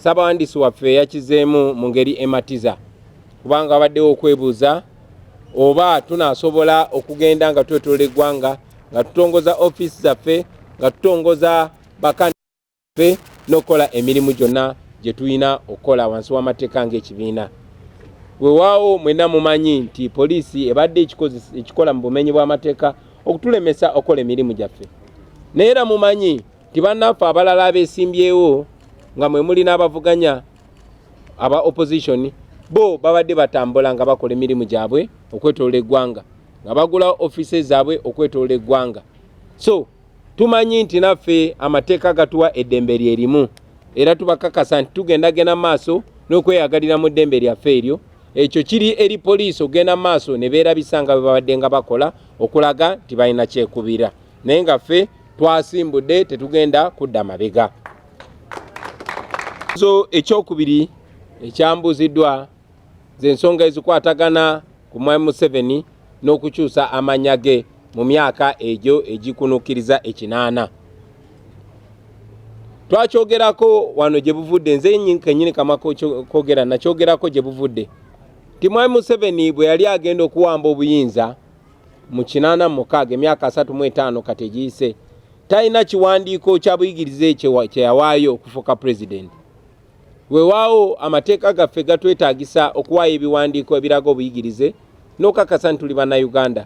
Ssabawandiisi waffe yakizeemu mu ngeri ematiza kubanga abaddewo okwebuuza oba tunaasobola okugenda nga twetoloola eggwanga nga tutongoza ofiisi zaffe nga tutongoza bakandidate n'okukola emirimu gyonna gye tulina okukola wansi w'amateeka ng'ekibiina. Weewaawo mwenna mumanyi nti poliisi ebadde ekikola mu bumenyi bw'amateeka okutulemesa okukola emirimu gyaffe. Naye era mumanyi nti bannaffe abalala abeesimbyewo nga mwe muli n'abavuganya aba opposition bo babadde batambula nga bakola emirimu gyabwe okwetoloola eggwanga nga bagula offices zaabwe okwetoloola eggwanga. So tumanyi nti naffe amateeka gatuwa eddembe lyerimu era tubakakasa nti tugendagenda maaso n'okweyagalira mu ddembe lyaffe eryo. Ekyo kiri eri poliisi ogenda maaso ne beerabisa nga bwe babadde nga bakola okulaga nti balina kyekubira, naye nga ffe twasimbudde tetugenda kudda mabega. So ekyokubiri ekyambuuziddwa ze ensonga ezikwatagana ku Mwami Museveni n'okukyusa amannya ge mu myaka egyo egikunuukiriza ekinaana. Twakyogerako wano gye buvudde, nze kennyini kamako kwogera nakyogerako gye buvudde nti Mwami Museveni bwe yali agenda okuwamba obuyinza mu 86 emyaka 35 kati egiyise, talina kiwandiiko kya buyigirize kye yawaayo okufuuka pulezidenti. Weewaawo amateeka gaffe gatwetaagisa okuwaayo ebiwandiiko ebiraga obuyigirize n'okakasa nti tuli bannayuganda.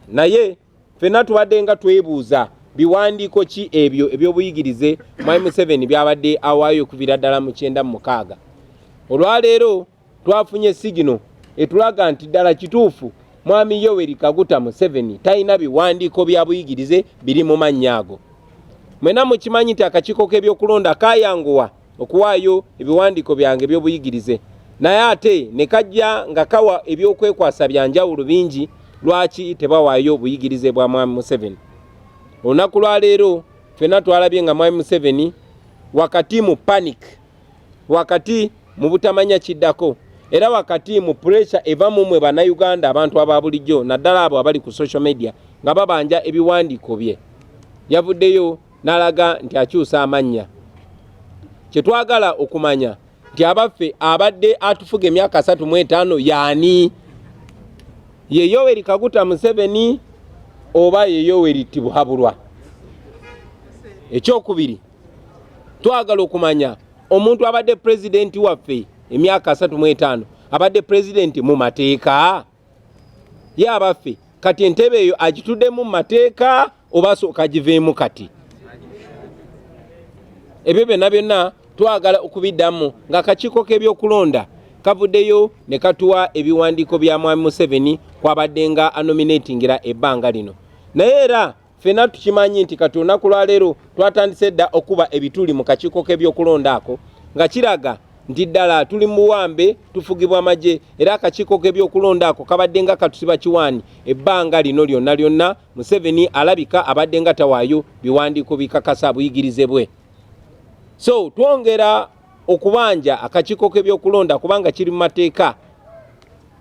Naye ffenna tubadde nga twebuuza biwandiiko ki ebyo eby'obuyigirize Mwami Museveni byabadde awaayo okuviira ddala mu 96. Olwaleero twafunye sigino etulaga nti ddala kituufu Mwami Yoweri Kaguta Museveni talina biwandiiko bya buyigirize biri mu mannya ago. Mwena mukimanyi nti akakiiko k'ebyokulonda kaayanguwa okuwaayo ebiwandiiko byange eby'obuyigirize, naye ate ne kajja nga kawa ebyokwekwasa bya njawulo bingi. Lwaki tebawaayo obuyigirize bwa Mwami Museveni? Olunaku lwa leero ffenna twalabye nga Mwami Museveni wakati mu panic, wakati mu butamanya kiddako, era wakati mu pressure eva mu mwe bannayuganda abantu aba bulijjo naddala abo abali ku social media nga babanja ebiwandiiko bye, yavuddeyo n'alaga nti akyusa amannya. Kye twagala okumanya nti abaffe abadde atufuga emyaka 35 yaani? Ye Yoweri Kaguta Museveni oba ye Yoweri Tibuhaburwa? Ekyokubiri twagala okumanya omuntu abadde pulezidenti waffe emyaka 35 abadde pulezidenti mu mateeka? Ye abaffe kati entebe eyo agituddemu mu mateeka oba sooka giveemu kati? Ebyo byonna twagala okubiddamu nga akakiiko k'ebyokulonda kavuddeyo ne katuwa ebiwandiiko bya Mwami Museveni kwabadde nga anominatingira ebbanga lino. Naye era ffenna tukimanyi nti kati olunaku lwa leero twatandise dda okuba ebituli mu kakiiko k'ebyokulonda ako nga kiraga nti ddala tuli mu buwambe tufugibwa amagye, era akakiiko k'ebyokulonda ako kabadde nga katusiba kiwaani ebbanga lino lyonna Museveni alabika abadde nga tawaayo biwandiiko bikakasa buyigirize bwe. So twongera okubanja akakiiko k'ebyokulonda kubanga kiri mu mateeka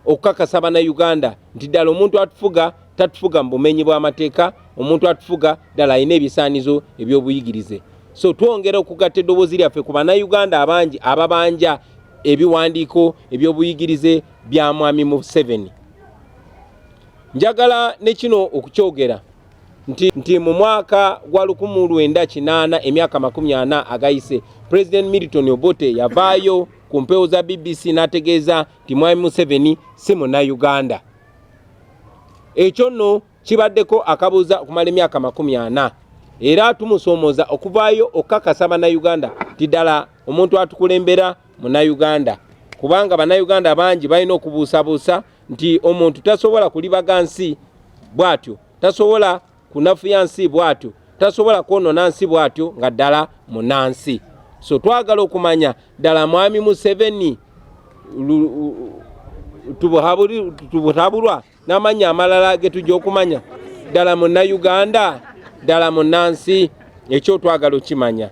okukakasa bannayuganda nti ddala omuntu atufuga tatufuga mu bumenyi bw'amateeka, omuntu atufuga ddala alina ebisaanizo eby'obuyigirize. So twongera okugatta eddoboozi lyaffe ku bannayuganda abangi ababanja ebiwandiiko eby'obuyigirize bya Mwami Museveni. Njagala ne kino okukyogera nti mu mwaka gwa 1980 emyaka 40 agayise, President Milton Obote yavaayo ku mpewo za BBC n'ategeeza nti Mwami Museveni si munnayuganda. Ekyo nno kibaddeko akabuuza okumala emyaka 40 era tumusoomoza okuvaayo okukakasa bannayuganda nti ddala omuntu atukulembera munnayuganda, kubanga bannayuganda bangi balina okubuusabuusa nti omuntu tasobola kulibaga nsi bw'atyo, tasobola kunafuya nsi bw'atyo, tasobola kwonona nsi bw'atyo nga ddala munnansi. So twagala okumanya ddala Mwami Museveni tubuhaburwa n'amannya amalala ge tujja okumanya ddala munnayuganda, ddala munnansi. Ekyo twagala okimanya.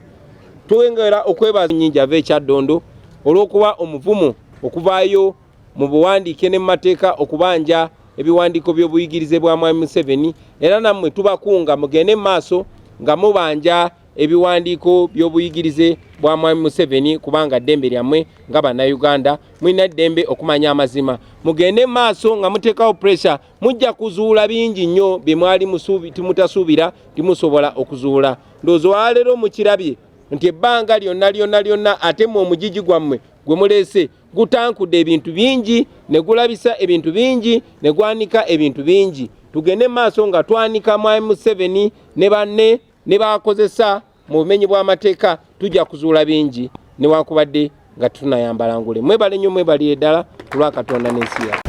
Twengera okwebaza nnyingi ava ekyaddondo olw'okuba omuvumu okuvaayo mu buwandiike ne mu mateeka okubanja ebiwandiiko by'obuyigirize bwa Mwami Museveni, era nammwe tubakunga mugende maaso nga mubanja ebiwandiiko by'obuyigirize bwa Mwami Museveni kubanga ddembe lyammwe nga bannayuganda mulina ddembe okumanya amazima. Mugende maaso nga muteekawo pressure, mujja kuzuula bingi nnyo bye mwali timutasuubira timusobola okuzuula. Ndowooza olwaleero mukirabye nti ebbanga lyonna ate mu omugigi gwammwe gwe muleese gutankudde ebintu bingi ne gulabisa ebintu bingi ne gwanika ebintu bingi. Tugende maaso nga twanika Mwami Museveni ne banne ne bakozesa mu bumenyi bw'amateeka tujja kuzuula bingi newankubadde nga tunayambala ngule. Mwebale nnyo, mwebaliye ddala ku lwa Katonda n'ensi yaffe.